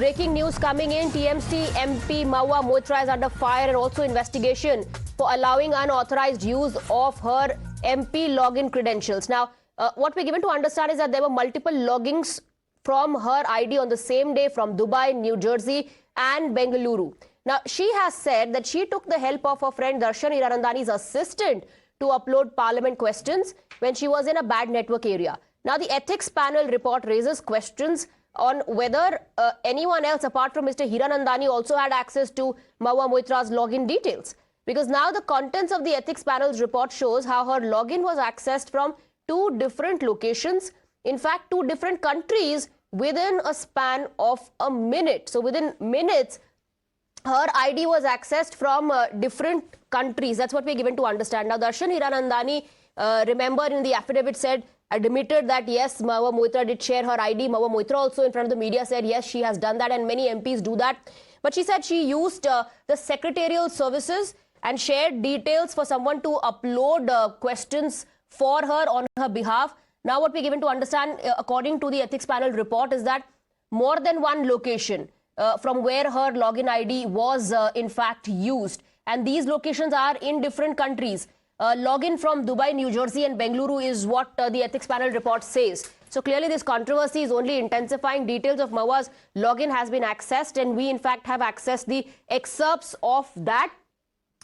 breaking news coming in. TMC MP Mahua Moitra is under fire and also investigation for allowing unauthorized use of her MP login credentials. Now, what we're given to understand is that there were multiple logins from her ID on the same day from Dubai, New Jersey and Bengaluru. Now, she has said that she took the help of her friend Darshan Hiranandani's assistant to upload parliament questions when she was in a bad network area. Now, the ethics panel report raises questions on whether anyone else apart from Mr. Hiranandani also had access to Mahua Moitra's login details. Because now the contents of the ethics panel's report shows how her login was accessed from two different locations, in fact, two different countries within a span of a minute. So within minutes, her ID was accessed from different countries. That's what we're given to understand. Now, Darshan Hiranandani, remember in the affidavit said, admitted that yes, Mahua Moitra did share her ID. Mahua Moitra also in front of the media said yes, she has done that and many MPs do that. But she said she used the secretarial services and shared details for someone to upload questions for her on her behalf. Now what we're given to understand according to the ethics panel report is that more than one location from where her login ID was in fact used. And these locations are in different countries. Login from Dubai, New Jersey and Bengaluru is what the ethics panel report says. So clearly this controversy is only intensifying. Details of Mahua's login has been accessed and we in fact have accessed the excerpts of that.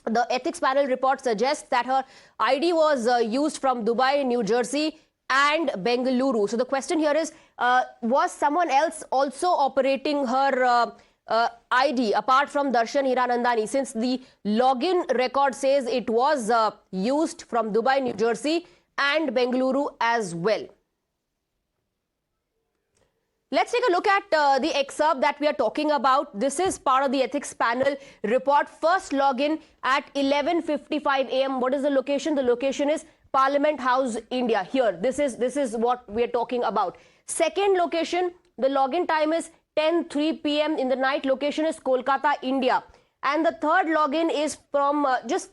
The ethics panel report suggests that her ID was used from Dubai, New Jersey and Bengaluru. So the question here is, was someone else also operating her ID apart from Darshan Hiranandani, since the login record says it was used from Dubai, New Jersey and Bengaluru as well. Let's take a look at the excerpt that we are talking about. This is part of the ethics panel report. First login at 11:55 a.m. What is the location? The location is Parliament House, India. Here, this is what we are talking about. Second location, the login time is 10:03 p.m. in the night. Location is Kolkata, India. And the third login is from just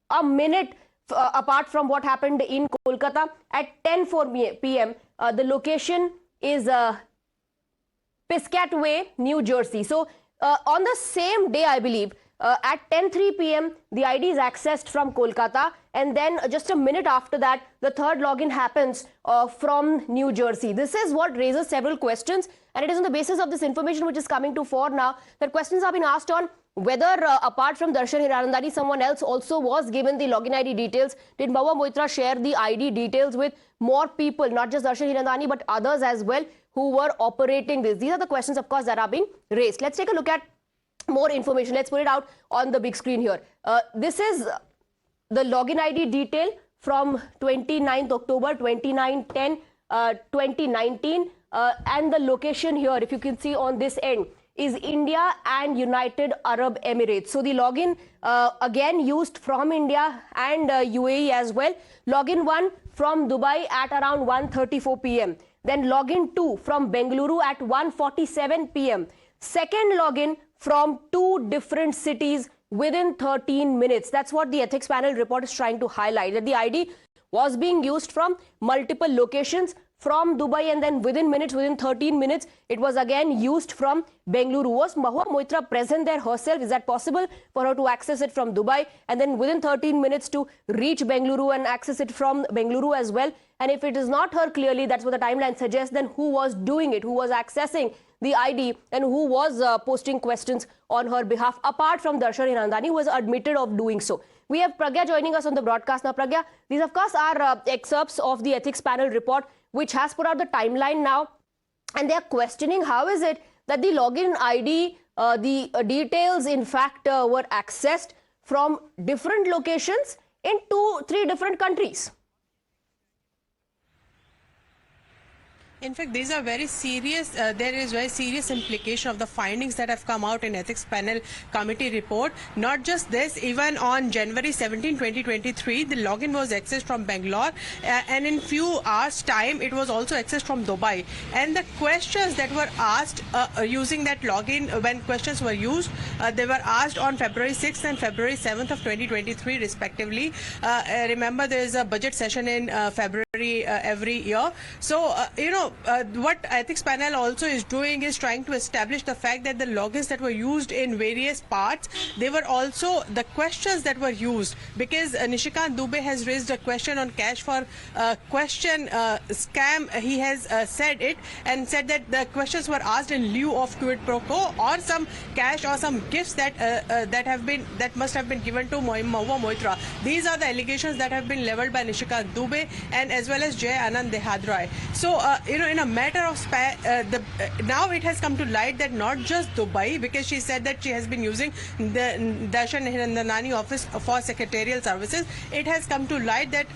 a minute apart from what happened in Kolkata at 10:04 p.m. The location is Piscataway, New Jersey. So on the same day, I believe, at 10:03 p.m. the ID is accessed from Kolkata, and then just a minute after that the third login happens from New Jersey. This is what raises several questions, and it is on the basis of this information which is coming to fore now that questions have been asked on whether apart from Darshan Hiranandani someone else also was given the login ID details. Did Mahua Moitra share the ID details with more people, not just Darshan Hiranandani but others as well who were operating this? These are the questions, of course, that are being raised. Let's take a look at more information. Let's put it out on the big screen here. This is the login ID detail from 29th October 2019, and the location here, if you can see on this end, is India and United Arab Emirates. So the login again used from India and UAE as well. Login 1 from Dubai at around 1:34 p.m. Then login 2 from Bengaluru at 1:47 p.m. Second login from two different cities within 13 minutes. That's what the ethics panel report is trying to highlight, that the ID was being used from multiple locations from Dubai, and then within minutes, within 13 minutes, it was again used from Bengaluru. Was Mahua Moitra present there herself? Is that possible for her to access it from Dubai and then within 13 minutes to reach Bengaluru and access it from Bengaluru as well? And if it is not her, clearly that's what the timeline suggests, then who was doing it? Who was accessing the ID and who was posting questions on her behalf apart from Darshan Hiranandani, who was admitted of doing so? We have Pragya joining us on the broadcast now. Pragya, these of course are excerpts of the ethics panel report which has put out the timeline now, and they are questioning how is it that the login ID, the details in fact were accessed from different locations in 2-3 different countries. In fact, these are very serious, there is very serious implication of the findings that have come out in Ethics Panel Committee report. Not just this, even on January 17, 2023, the login was accessed from Bangalore, and in few hours time, it was also accessed from Dubai. And the questions that were asked using that login, when questions were used, they were asked on February 6th and February 7th of 2023 respectively. Remember, there is a budget session in February every year. So, what ethics panel also is doing is trying to establish the fact that the logins that were used in various parts, they were also the questions that were used, because Nishikant Dubey has raised a question on cash for question scam. He has said it and said that the questions were asked in lieu of quid pro quo or some cash or some gifts that must have been given to Mahua Moitra. These are the allegations that have been leveled by Nishikant Dubey and as well as Jay Anand Dehadroy. So, in a matter of now it has come to light that not just Dubai, because she said that she has been using the Darshan Hiranandani office for secretarial services. It has come to light that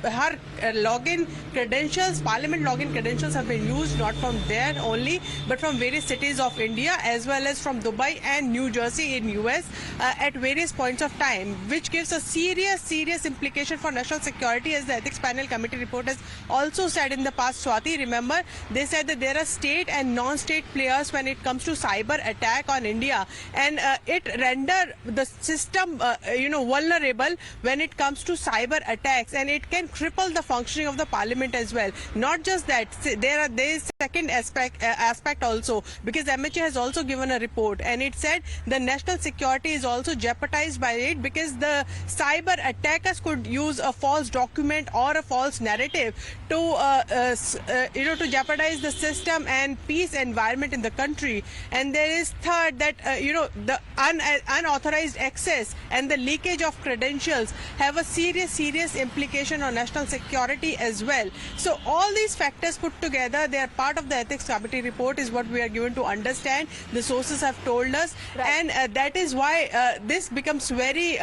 her login credentials, parliament login credentials, have been used not from there only, but from various cities of India as well as from Dubai and New Jersey in US at various points of time, which gives a serious implication for national security, as the ethics panel committee report has also said in the past. Swati, remember, they said that there are state and non-state players when it comes to cyber attack on India, and it render the system vulnerable when it comes to cyber attacks, and it can cripple the functioning of the parliament as well. Not just that, there is second aspect also, because MHA has also given a report and it said the national security is also jeopardized by it, because the cyber attackers could use a false document or a false narrative to jeopardize the system and peace environment in the country. And there is third, that the unauthorized access and the leakage of credentials have a serious implication on national security as well. So all these factors put together, they are part of the ethics committee report, is what we are given to understand. The sources have told us, right. And that is why this becomes very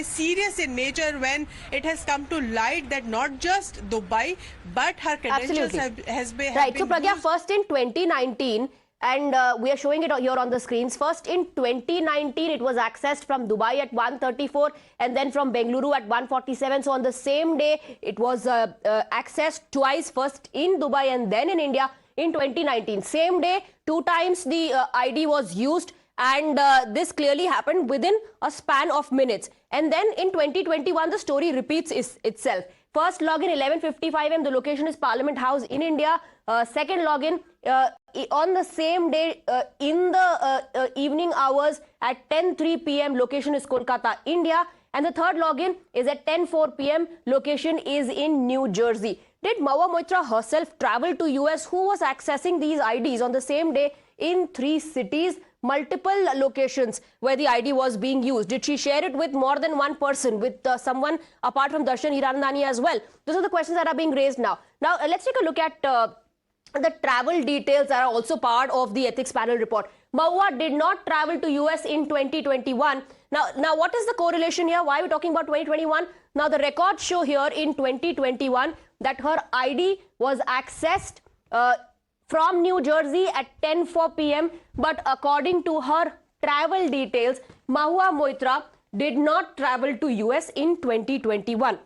serious in nature when it has come to light that not just Dubai, but her credentials has been right. So Pragya, first in 2019, and we are showing it here on the screens. First in 2019, it was accessed from Dubai at 1:34 and then from Bengaluru at 1:47. So on the same day, it was accessed twice, first in Dubai and then in India in 2019. Same day, 2 times the ID was used, and this clearly happened within a span of minutes. And then in 2021, the story repeats itself. First login 11:55 am, the location is Parliament House in India. Second login on the same day in the evening hours at 10:03 p.m. location is Kolkata, India. And the third login is at 10:04 p.m. location is in New Jersey. Did Mahua Moitra herself travel to US? Who was accessing these IDs on the same day in 3 cities? Multiple locations where the ID was being used. Did she share it with more than one person, with someone apart from Darshan Hiranandani as well? Those are the questions that are being raised now. Now, let's take a look at the travel details that are also part of the ethics panel report. Mahua did not travel to US in 2021. Now, what is the correlation here? Why are we talking about 2021? Now, the records show here in 2021 that her ID was accessed from New Jersey at 10:04 p.m. But according to her travel details, Mahua Moitra did not travel to US in 2021.